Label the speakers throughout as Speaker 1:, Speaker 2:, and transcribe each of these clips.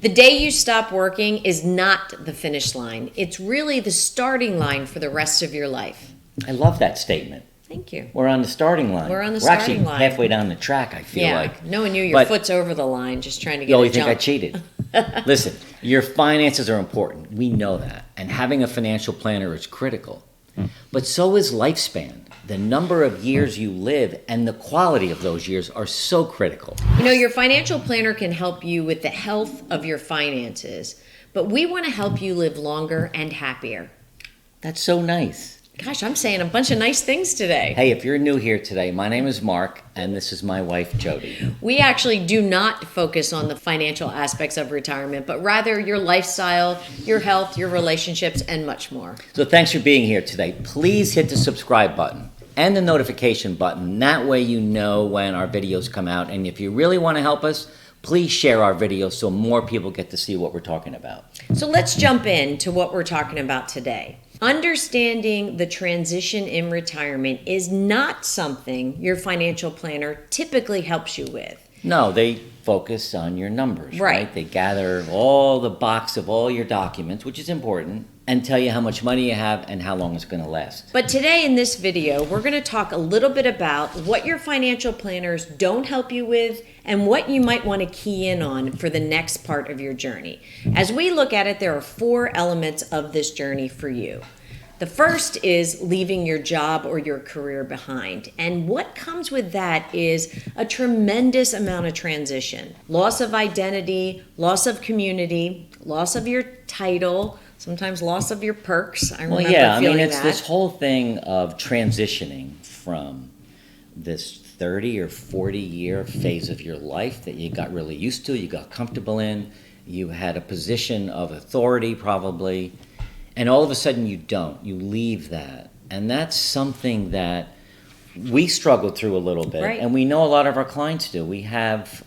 Speaker 1: The day you stop working is not the finish line. It's really the starting line for the rest of your life.
Speaker 2: I love that statement.
Speaker 1: Thank you.
Speaker 2: We're on the starting line.
Speaker 1: We're on the starting
Speaker 2: actually
Speaker 1: line.
Speaker 2: halfway down the track, I feel like.
Speaker 1: Knowing your foot's over the line, just trying to get
Speaker 2: You
Speaker 1: a
Speaker 2: think I
Speaker 1: jump.
Speaker 2: cheated? Listen, your finances are important. We know that. And having a financial planner is critical. But so is lifespan. The number of years you live and the quality of those years are so critical.
Speaker 1: Your financial planner can help you with the health of your finances, but we want to help you live longer and happier.
Speaker 2: That's so nice.
Speaker 1: Gosh, I'm saying a bunch of nice things today.
Speaker 2: Hey, if you're new here today, my name is Mark, and this is my wife, Jody.
Speaker 1: We actually do not focus on the financial aspects of retirement, but rather your lifestyle, your health, your relationships, and much more.
Speaker 2: So thanks for being here today. Please hit the subscribe button and the notification button. That way you know when our videos come out. And if you really want to help us, please share our videos so more people get to see what we're talking about.
Speaker 1: So let's jump into what we're talking about today. Understanding the transition in retirement is not something your financial planner typically helps you with.
Speaker 2: No, they focus on your numbers, right? They gather all the box of all your documents, which is important, and tell you how much money you have and how long it's going to last.
Speaker 1: But today in this video, we're going to talk a little bit about what your financial planners don't help you with and what you might want to key in on for the next part of your journey. As we look at it, there are 4 elements of this journey for you. The first is leaving your job or your career behind. And what comes with that is a tremendous amount of transition. Loss of identity, loss of community, loss of your title, sometimes loss of your perks. I remember feeling
Speaker 2: it's
Speaker 1: that.
Speaker 2: this whole thing of transitioning from this 30 or 40 year phase of your life that you got really used to, you got comfortable in, you had a position of authority probably, and all of a sudden you don't. You leave that. And that's something that we struggle through a little bit.
Speaker 1: Right.
Speaker 2: And we know a lot of our clients do. We have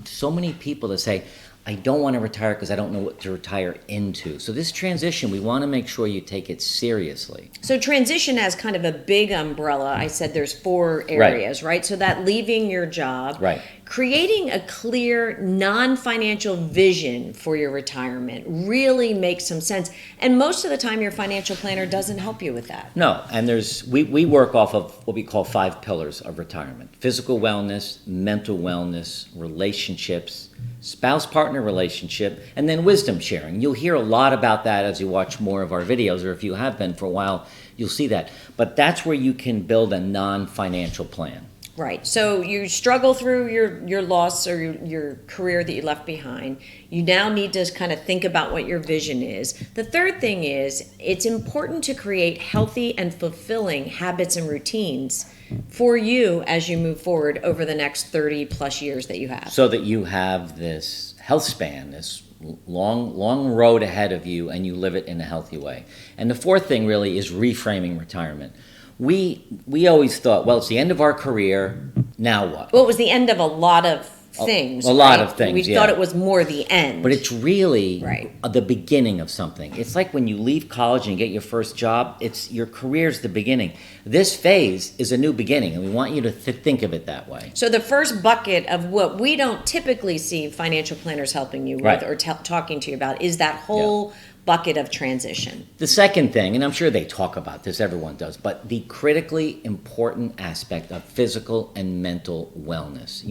Speaker 2: so many people that say, I don't want to retire because I don't know what to retire into. So this transition, we want to make sure you take it seriously.
Speaker 1: So transition has kind of a big umbrella. I said there's 4 areas, right? So that leaving your job,
Speaker 2: Right.
Speaker 1: creating a clear non-financial vision for your retirement really makes some sense. And most of the time your financial planner doesn't help you with that.
Speaker 2: No, and we work off of what we call 5 pillars of retirement: physical wellness, mental wellness, relationships, spouse-partner relationship, and then wisdom sharing. You'll hear a lot about that as you watch more of our videos, or if you have been for a while, you'll see that. But that's where you can build a non-financial plan.
Speaker 1: Right. So you struggle through your loss or your career that you left behind. You now need to kind of think about what your vision is. The third thing is it's important to create healthy and fulfilling habits and routines for you as you move forward over the next 30 plus years that you have.
Speaker 2: So that you have this health span, this long road ahead of you, and you live it in a healthy way. And the fourth thing really is reframing retirement. We always thought, well, it's the end of our career, now what?
Speaker 1: Well, it was the end of a lot of things.
Speaker 2: A lot of things,
Speaker 1: We thought it was more the end.
Speaker 2: But it's really
Speaker 1: Right.
Speaker 2: the beginning of something. It's like when you leave college and you get your first job, it's your career's the beginning. This phase is a new beginning, and we want you to think of it that way.
Speaker 1: So the first bucket of what we don't typically see financial planners helping you with
Speaker 2: Right.
Speaker 1: or talking to you about is that whole bucket of transition.
Speaker 2: The second thing, and I'm sure they talk about this, everyone does, but the critically important aspect of physical and mental wellness.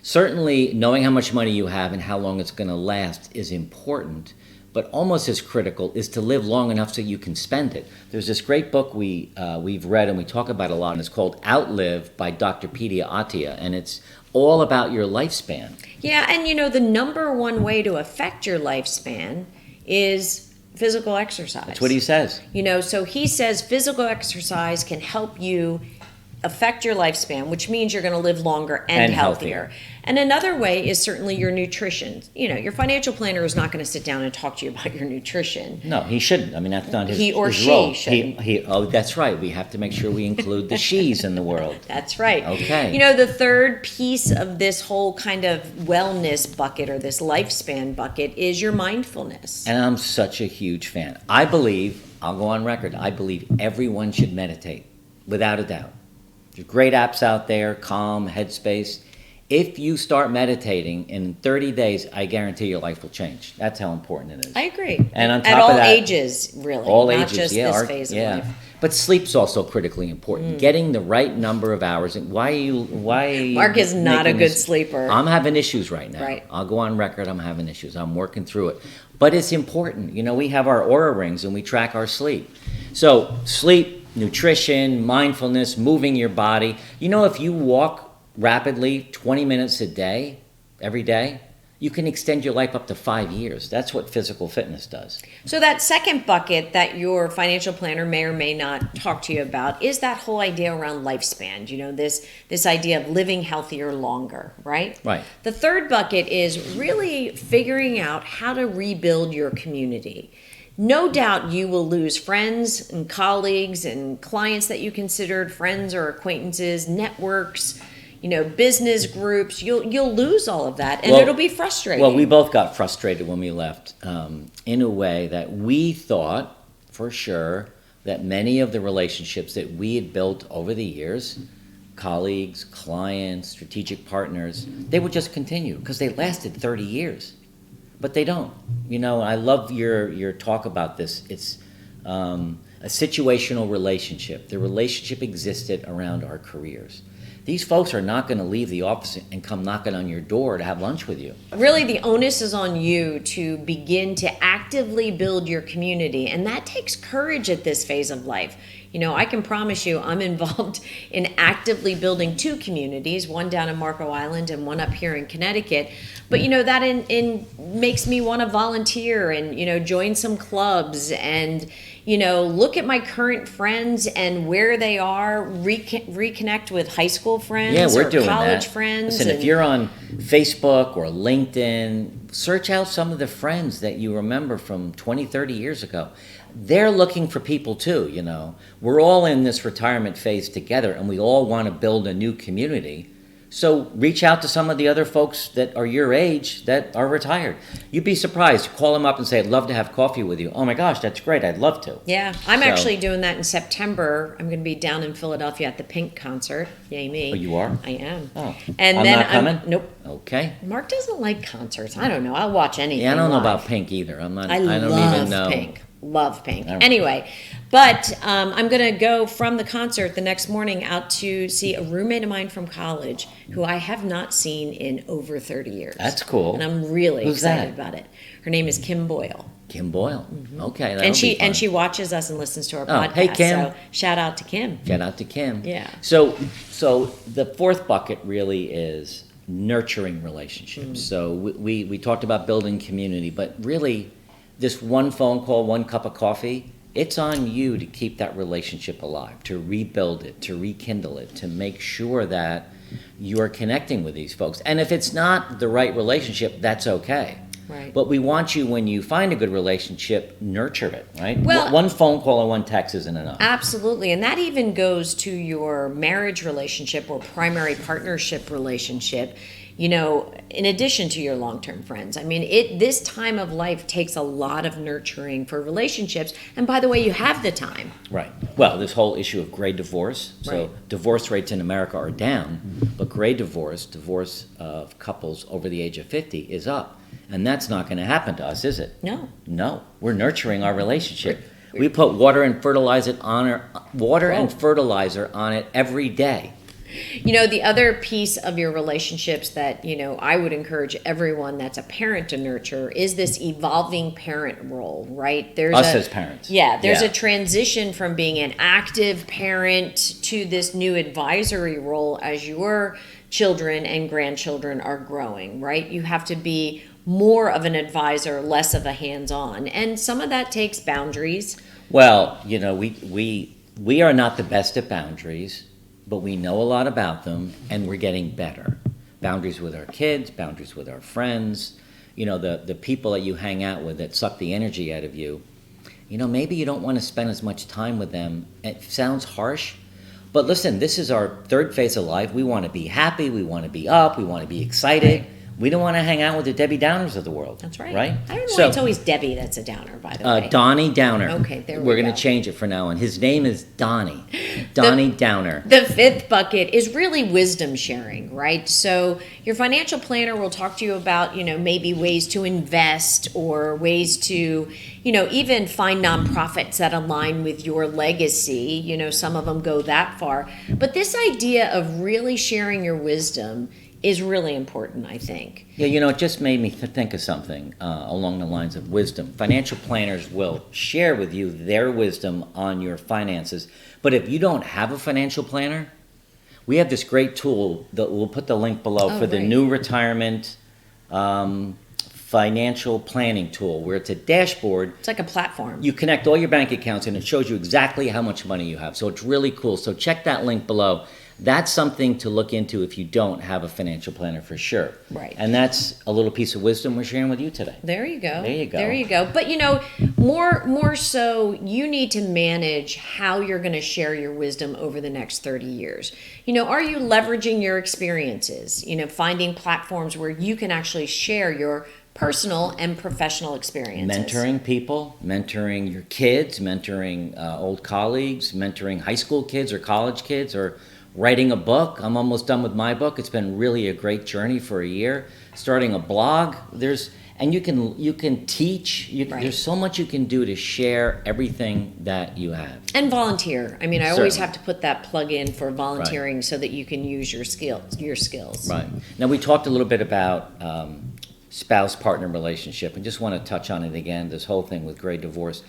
Speaker 2: Certainly knowing how much money you have and how long it's going to last is important, but almost as critical is to live long enough so you can spend it. There's this great book we've read and we talk about a lot, and it's called Outlive by Dr. Peter Attia, and it's all about your lifespan.
Speaker 1: Yeah, and the number one way to affect your lifespan is physical exercise.
Speaker 2: That's what he says.
Speaker 1: So he says physical exercise can help you affect your lifespan, which means you're going to live longer and healthier. And another way is certainly your nutrition. Your financial planner is not going to sit down and talk to you about your nutrition.
Speaker 2: No, he shouldn't. I mean, that's not his
Speaker 1: He or
Speaker 2: his
Speaker 1: she
Speaker 2: role.
Speaker 1: shouldn't.
Speaker 2: Oh, that's right. We have to make sure we include the she's in the world.
Speaker 1: That's right.
Speaker 2: Okay.
Speaker 1: The third piece of this whole kind of wellness bucket or this lifespan bucket is your mindfulness.
Speaker 2: And I'm such a huge fan. I believe, I'll go on record, I believe everyone should meditate, without a doubt. There's great apps out there, Calm, Headspace. If you start meditating in 30 days, I guarantee your life will change. That's how important it is.
Speaker 1: I agree.
Speaker 2: And on
Speaker 1: At
Speaker 2: top
Speaker 1: all
Speaker 2: of that,
Speaker 1: ages, really,
Speaker 2: all
Speaker 1: not
Speaker 2: ages,
Speaker 1: just
Speaker 2: yeah,
Speaker 1: this phase of life.
Speaker 2: But sleep's also critically important. Getting the right number of hours. And why are you
Speaker 1: Mark is not a
Speaker 2: making
Speaker 1: good
Speaker 2: this-
Speaker 1: sleeper.
Speaker 2: I'm having issues right now.
Speaker 1: Right.
Speaker 2: I'll go on record. I'm having issues. I'm working through it. But it's important. You know, we have our Aura rings and we track our sleep. So sleep, nutrition, mindfulness, moving your body. You know, if you walk rapidly 20 minutes a day, every day, you can extend your life up to 5 years. That's what physical fitness does.
Speaker 1: So that second bucket that your financial planner may or may not talk to you about is that whole idea around lifespan. You know, this idea of living healthier longer, right?
Speaker 2: Right.
Speaker 1: The third bucket is really figuring out how to rebuild your community. No doubt you will lose friends and colleagues and clients that you considered friends or acquaintances, networks, you know, business groups. You'll lose all of that, and it'll be frustrating.
Speaker 2: Well, we both got frustrated when we left, in a way that we thought, for sure, that many of the relationships that we had built over the years, colleagues, clients, strategic partners, they would just continue because they lasted 30 years. But they don't. You know, I love your talk about this. It's a situational relationship. The relationship existed around our careers. These folks are not going to leave the office and come knocking on your door to have lunch with you.
Speaker 1: Really, the onus is on you to begin to actively build your community, and that takes courage at this phase of life. You know, I can promise you I'm involved in actively building two communities, one down in Marco Island and one up here in Connecticut. But, you know, that makes me want to volunteer and, you know, join some clubs and, you know, look at my current friends and where they are, reconnect with high school friends
Speaker 2: We're
Speaker 1: or
Speaker 2: doing
Speaker 1: college
Speaker 2: that.
Speaker 1: friends.
Speaker 2: Listen, if you're on Facebook or LinkedIn, search out some of the friends that you remember from 20, 30 years ago. They're looking for people too, you know. We're all in this retirement phase together and we all want to build a new community. So reach out to some of the other folks that are your age that are retired. You'd be surprised. Call them up and say, I'd love to have coffee with you. Oh my gosh, that's great. I'd love to.
Speaker 1: Yeah, I'm actually doing that in September. I'm going to be down in Philadelphia at the Pink concert. Yay me.
Speaker 2: Oh, you are?
Speaker 1: I am.
Speaker 2: Oh.
Speaker 1: And
Speaker 2: I'm
Speaker 1: then
Speaker 2: not coming?
Speaker 1: Nope.
Speaker 2: Okay.
Speaker 1: Mark doesn't like concerts. I don't know. I'll watch anything.
Speaker 2: Yeah, I don't know
Speaker 1: live.
Speaker 2: about Pink either. I don't
Speaker 1: love
Speaker 2: even know.
Speaker 1: Pink. Love Pink.
Speaker 2: Right.
Speaker 1: Anyway, but I'm going to go from the concert the next morning out to see a roommate of mine from college who I have not seen in over 30 years.
Speaker 2: That's cool.
Speaker 1: And I'm really
Speaker 2: Who's
Speaker 1: excited
Speaker 2: that?
Speaker 1: about it. Her name is Kim Boyle.
Speaker 2: Kim Boyle. Okay.
Speaker 1: And she watches us and listens to our podcast.
Speaker 2: Hey, Kim.
Speaker 1: So shout out to Kim.
Speaker 2: Shout out to Kim.
Speaker 1: Yeah.
Speaker 2: So the fourth bucket really is nurturing relationships. So we talked about building community, but really this one phone call, one cup of coffee, it's on you to keep that relationship alive, to rebuild it, to rekindle it, to make sure that you're connecting with these folks. And if it's not the right relationship, that's okay.
Speaker 1: Right.
Speaker 2: But we want you, when you find a good relationship, nurture it, right?
Speaker 1: Well,
Speaker 2: one phone call or one text isn't enough.
Speaker 1: Absolutely. And that even goes to your marriage relationship or primary partnership relationship, you know, in addition to your long-term friends. I mean, this time of life takes a lot of nurturing for relationships. And by the way, you have the time.
Speaker 2: Right. Well, this whole issue of gray divorce. So
Speaker 1: Right.
Speaker 2: divorce rates in America are down, but gray divorce of couples over the age of 50 is up. And that's not going to happen to us, is it?
Speaker 1: No.
Speaker 2: No. We're nurturing our relationship. We put water and fertilizer on it every day.
Speaker 1: You know, the other piece of your relationships that, you know, I would encourage everyone that's a parent to nurture is this evolving parent role, right?
Speaker 2: Us as parents.
Speaker 1: Yeah, there's
Speaker 2: Yeah.
Speaker 1: a transition from being an active parent to this new advisory role as your children and grandchildren are growing, right? You have to be more of an advisor, less of a hands-on. And some of that takes boundaries.
Speaker 2: Well, you know, we are not the best at boundaries, but we know a lot about them, and we're getting better. Boundaries with our kids, boundaries with our friends, you know, the people that you hang out with that suck the energy out of you. You know, maybe you don't want to spend as much time with them. It sounds harsh, but listen, this is our third phase of life. We want to be happy, we want to be up, we want to be excited. We don't want to hang out with the Debbie Downers of the world.
Speaker 1: That's right.
Speaker 2: Right?
Speaker 1: I don't know why it's always Debbie that's a downer, by the way.
Speaker 2: Donnie Downer.
Speaker 1: Okay, there we
Speaker 2: We're
Speaker 1: go.
Speaker 2: going to change it for now on. His name is Donnie. Donnie Downer.
Speaker 1: The fifth bucket is really wisdom sharing, right? So your financial planner will talk to you about, maybe ways to invest or ways to, even find nonprofits that align with your legacy. Some of them go that far. But this idea of really sharing your wisdom is really important, I think.
Speaker 2: Yeah, it just made me think of something along the lines of wisdom. Financial planners will share with you their wisdom on your finances. But if you don't have a financial planner, we have this great tool that we'll put the link below for the new retirement financial planning tool, where it's a dashboard.
Speaker 1: It's like a platform.
Speaker 2: You connect all your bank accounts and it shows you exactly how much money you have. So it's really cool. So check that link below. That's something to look into if you don't have a financial planner for sure.
Speaker 1: Right.
Speaker 2: And that's a little piece of wisdom we're sharing with you today.
Speaker 1: There you go.
Speaker 2: There you go.
Speaker 1: There you go. But more so, you need to manage how you're going to share your wisdom over the next 30 years. Are you leveraging your experiences? Finding platforms where you can actually share your personal and professional experiences.
Speaker 2: Mentoring people, mentoring your kids, mentoring old colleagues, mentoring high school kids or college kids, or writing a book. I'm almost done with my book. It's been really a great journey for a year. Starting a blog. You can teach.
Speaker 1: Right.
Speaker 2: There's so much you can do to share everything that you have.
Speaker 1: And volunteer. I mean, I always
Speaker 2: Certainly.
Speaker 1: have to put that plug in for volunteering so that you can use your skills.
Speaker 2: Right. Now, we talked a little bit about spouse-partner relationship, and just want to touch on it again, this whole thing with gray divorce.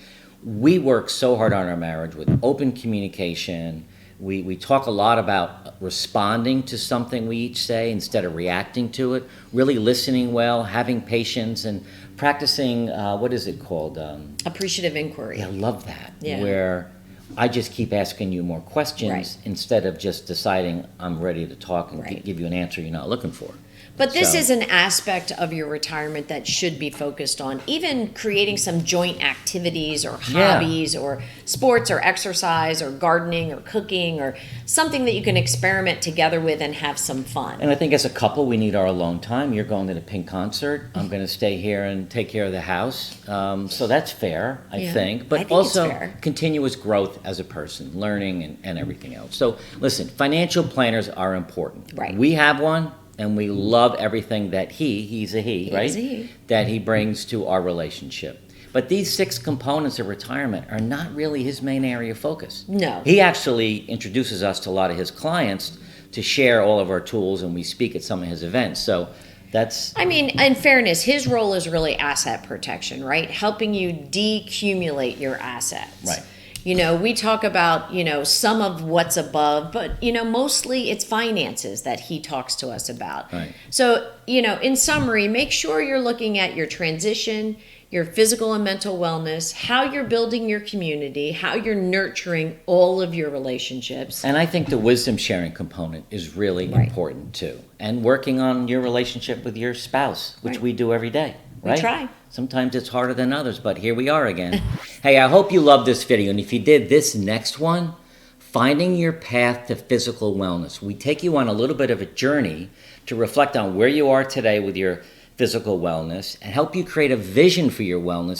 Speaker 2: We work so hard on our marriage with open communication. We talk a lot about responding to something we each say instead of reacting to it, really listening well, having patience, and practicing, what is it called?
Speaker 1: Appreciative inquiry.
Speaker 2: Yeah, I love that.
Speaker 1: Yeah.
Speaker 2: Where I just keep asking you more questions
Speaker 1: Right.
Speaker 2: instead of just deciding I'm ready to talk and
Speaker 1: Right.
Speaker 2: give you an answer you're not looking for.
Speaker 1: But this
Speaker 2: So-
Speaker 1: is an aspect of your retirement that should be focused on, even creating some joint activities or hobbies or sports or exercise or gardening or cooking or something that you can experiment together with and have some fun.
Speaker 2: And I think as a couple, we need our alone time. You're going to the Pink concert. I'm going to stay here and take care of the house. So that's fair, I
Speaker 1: Yeah,
Speaker 2: think.
Speaker 1: I
Speaker 2: But
Speaker 1: think it's
Speaker 2: also
Speaker 1: fair.
Speaker 2: continuous growth as a person, learning and everything else. So listen, financial planners are important.
Speaker 1: Right.
Speaker 2: We have one, and we love everything that he's a he, right?
Speaker 1: He's a he.
Speaker 2: That he brings to our relationship. But these 6 components of retirement are not really his main area of focus.
Speaker 1: No.
Speaker 2: He actually introduces us to a lot of his clients to share all of our tools, and we speak at some of his events. So that's...
Speaker 1: I mean, in fairness, his role is really asset protection, right? Helping you decumulate your assets.
Speaker 2: Right.
Speaker 1: We talk about, some of what's above, but, mostly it's finances that he talks to us about.
Speaker 2: Right.
Speaker 1: So, in summary, make sure you're looking at your transition, your physical and mental wellness, how you're building your community, how you're nurturing all of your relationships.
Speaker 2: And I think the wisdom sharing component is really
Speaker 1: Right.
Speaker 2: important too. And working on your relationship with your spouse, which
Speaker 1: Right.
Speaker 2: we do every day, right?
Speaker 1: We try.
Speaker 2: Sometimes it's harder than others, but here we are again. Hey, I hope you loved this video. And if you did, this next one, Finding Your Path to Physical Wellness. We take you on a little bit of a journey to reflect on where you are today with your physical wellness and help you create a vision for your wellness